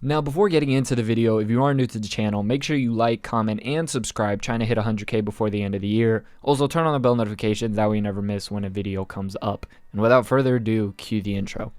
Now, before getting into the video, if you are new to the channel, make sure you like, comment, and subscribe, trying to hit 100k before the end of the year. Also, turn on the bell notifications, that way you never miss when a video comes up. And without further ado, cue the intro.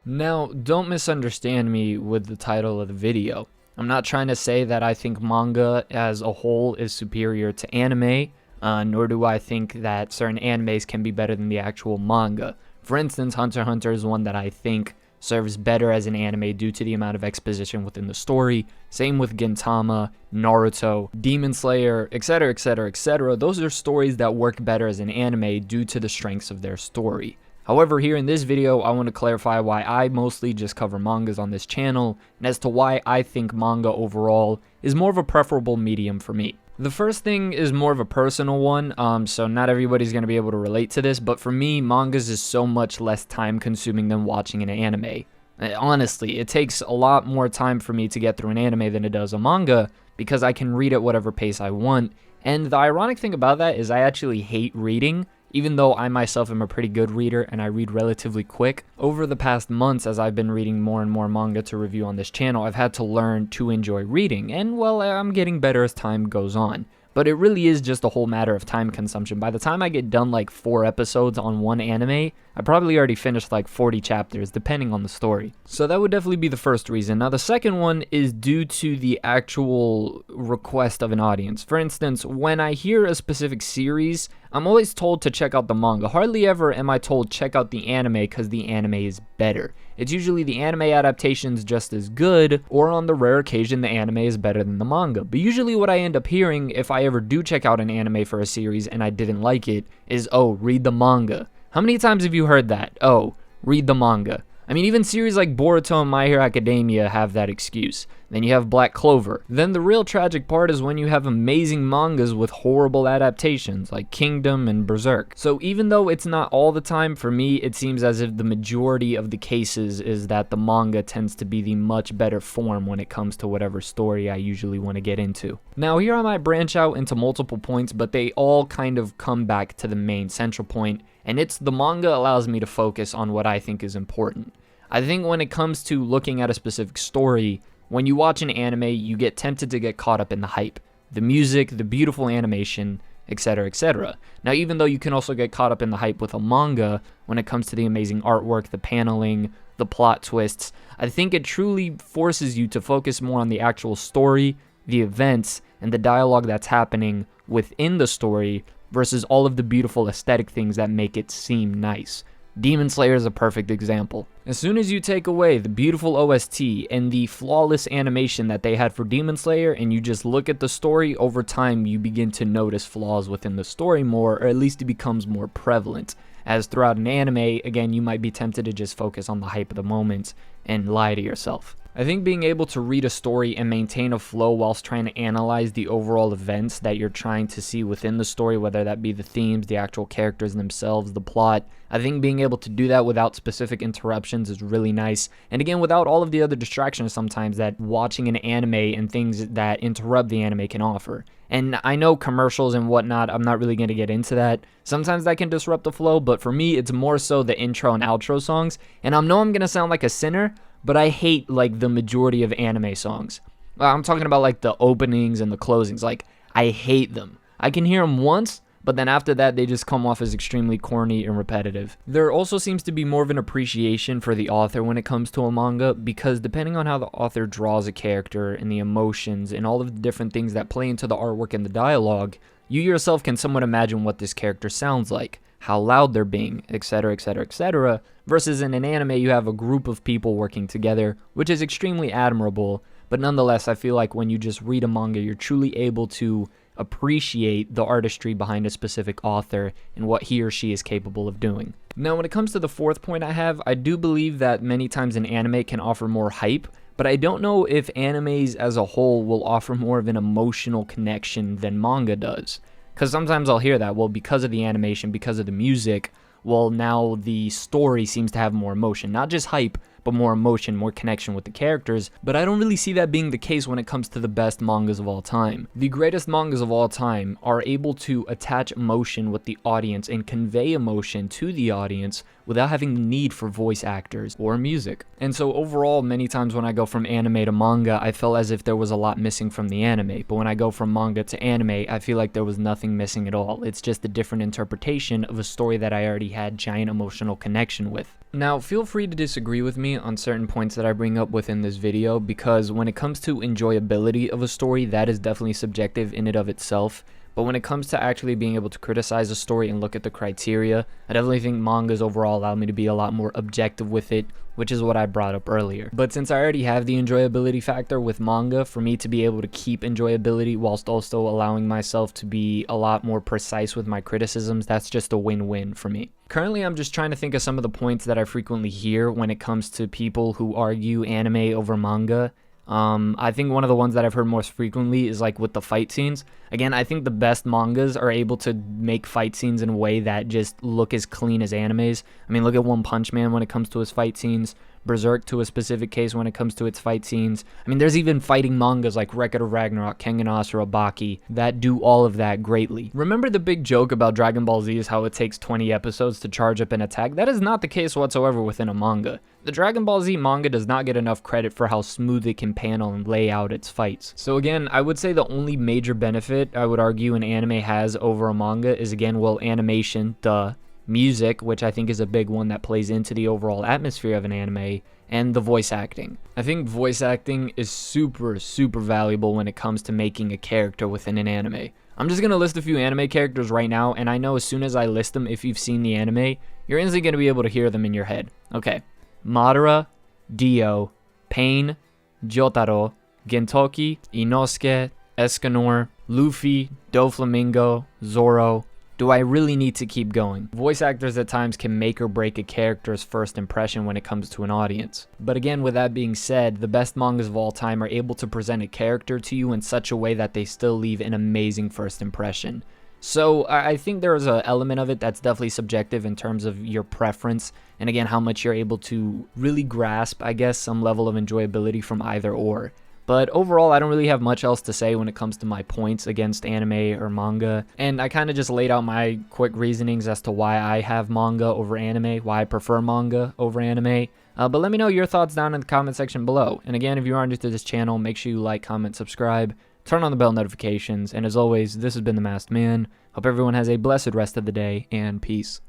Now, don't misunderstand me with the title of the video. I'm not trying to say that I think manga as a whole is superior to anime, nor do I think that certain animes can be better than the actual manga. For instance, Hunter x Hunter is one that I think serves better as an anime due to the amount of exposition within the story. Same with Gintama, Naruto, Demon Slayer, etc, etc, etc. Those are stories that work better as an anime due to the strengths of their story. However, here in this video, I want to clarify why I mostly just cover mangas on this channel, and as to why I think manga overall is more of a preferable medium for me. The first thing is more of a personal one, so not everybody's going to be able to relate to this, but for me, mangas is so much less time consuming than watching an anime. Honestly, it takes a lot more time for me to get through an anime than it does a manga, because I can read at whatever pace I want, and the ironic thing about that is I actually hate reading. Even though I myself am a pretty good reader and I read relatively quick, over the past months as I've been reading more and more manga to review on this channel, I've had to learn to enjoy reading, and well, I'm getting better as time goes on. But it really is just a whole matter of time consumption. By the time I get done like 4 episodes on one anime, I probably already finished like 40 chapters, depending on the story. So that would definitely be the first reason. Now the second one is due to the actual request of an audience. For instance, when I hear a specific series, I'm always told to check out the manga. Hardly ever am I told check out the anime because the anime is better. It's usually the anime adaptation's just as good, or on the rare occasion the anime is better than the manga. But usually what I end up hearing if I ever do check out an anime for a series and I didn't like it is, oh, read the manga. How many times have you heard that? Oh, read the manga. I mean, even series like Boruto and My Hero Academia have that excuse. Then you have Black Clover. Then the real tragic part is when you have amazing mangas with horrible adaptations, like Kingdom and Berserk. So even though it's not all the time, for me, it seems as if the majority of the cases is that the manga tends to be the much better form when it comes to whatever story I usually want to get into. Now here I might branch out into multiple points, but they all kind of come back to the main central point, and it's the manga allows me to focus on what I think is important. I think when it comes to looking at a specific story, when you watch an anime, you get tempted to get caught up in the hype, the music, the beautiful animation, etc, etc. Now, even though you can also get caught up in the hype with a manga, when it comes to the amazing artwork, the paneling, the plot twists, I think it truly forces you to focus more on the actual story, the events, and the dialogue that's happening within the story versus all of the beautiful aesthetic things that make it seem nice. Demon Slayer is a perfect example. As soon as you take away the beautiful OST and the flawless animation that they had for Demon Slayer and you just look at the story, over time you begin to notice flaws within the story more, or at least it becomes more prevalent. As throughout an anime, again, you might be tempted to just focus on the hype of the moment and lie to yourself. I think being able to read a story and maintain a flow whilst trying to analyze the overall events that you're trying to see within the story, whether that be the themes, the actual characters themselves, the plot, I think being able to do that without specific interruptions is really nice. And again, without all of the other distractions sometimes that watching an anime and things that interrupt the anime can offer. And I know commercials and whatnot, I'm not really going to get into that. Sometimes that can disrupt the flow, but for me, it's more so the intro and outro songs. And I know I'm going to sound like a sinner, but I hate like the majority of anime songs. I'm talking about like the openings and the closings. Like, I hate them. I can hear them once, but then after that, they just come off as extremely corny and repetitive. There also seems to be more of an appreciation for the author when it comes to a manga, because depending on how the author draws a character and the emotions and all of the different things that play into the artwork and the dialogue, you yourself can somewhat imagine what this character sounds like, how loud they're being, etc, etc, etc, versus in an anime you have a group of people working together, which is extremely admirable, but nonetheless I feel like when you just read a manga, you're truly able to appreciate the artistry behind a specific author and what he or she is capable of doing. Now, when it comes to the fourth point I have, I do believe that many times an anime can offer more hype, but I don't know if animes as a whole will offer more of an emotional connection than manga does. Because sometimes I'll hear that, well, because of the animation, because of the music, well, now the story seems to have more emotion. Not just hype, but more emotion, more connection with the characters, but I don't really see that being the case when it comes to the best mangas of all time. The greatest mangas of all time are able to attach emotion with the audience and convey emotion to the audience without having the need for voice actors or music. And so overall, many times when I go from anime to manga, I felt as if there was a lot missing from the anime, but when I go from manga to anime, I feel like there was nothing missing at all. It's just a different interpretation of a story that I already had giant emotional connection with. Now, feel free to disagree with me on certain points that I bring up within this video, because when it comes to enjoyability of a story, that is definitely subjective in and of itself. But when it comes to actually being able to criticize a story and look at the criteria, I definitely think mangas overall allow me to be a lot more objective with it, which is what I brought up earlier. But since I already have the enjoyability factor with manga, for me to be able to keep enjoyability whilst also allowing myself to be a lot more precise with my criticisms, that's just a win-win for me. Currently, I'm just trying to think of some of the points that I frequently hear when it comes to people who argue anime over manga. I think one of the ones that I've heard most frequently is like with the fight scenes. Again, I think the best mangas are able to make fight scenes in a way that just look as clean as animes. I mean, look at One Punch Man when it comes to his fight scenes, Berserk to a specific case when it comes to its fight scenes. I mean, there's even fighting mangas like Record of Ragnarok, Kengan Ashura, Baki that do all of that greatly. Remember the big joke about Dragon Ball Z is how it takes 20 episodes to charge up an attack? That is not the case whatsoever within a manga. The Dragon Ball Z manga does not get enough credit for how smooth it can panel and lay out its fights. So again, I would say the only major benefit I would argue an anime has over a manga is, again, well, animation, duh. Music, which I think is a big one that plays into the overall atmosphere of an anime, and the voice acting. I think voice acting is super valuable when it comes to making a character within an anime. I'm just going to list a few anime characters right now, and I know as soon as I list them, if you've seen the anime, you're instantly going to be able to hear them in your head. Okay. Madara, Dio, Pain, Jotaro, Gentoki, Inosuke, Escanor, Luffy, Doflamingo, Zoro. Do I really need to keep going? Voice actors at times can make or break a character's first impression when it comes to an audience. But again, with that being said, the best mangas of all time are able to present a character to you in such a way that they still leave an amazing first impression. So I think there is an element of it that's definitely subjective in terms of your preference, and again, how much you're able to really grasp, I guess, some level of enjoyability from either or. But overall, I don't really have much else to say when it comes to my points against anime or manga. And I kind of just laid out my quick reasonings as to why I have manga over anime, why I prefer manga over anime. But let me know your thoughts down in the comment section below. And again, if you are new to this channel, make sure you like, comment, subscribe, turn on the bell notifications. And as always, this has been The Masked Man. Hope everyone has a blessed rest of the day, and peace.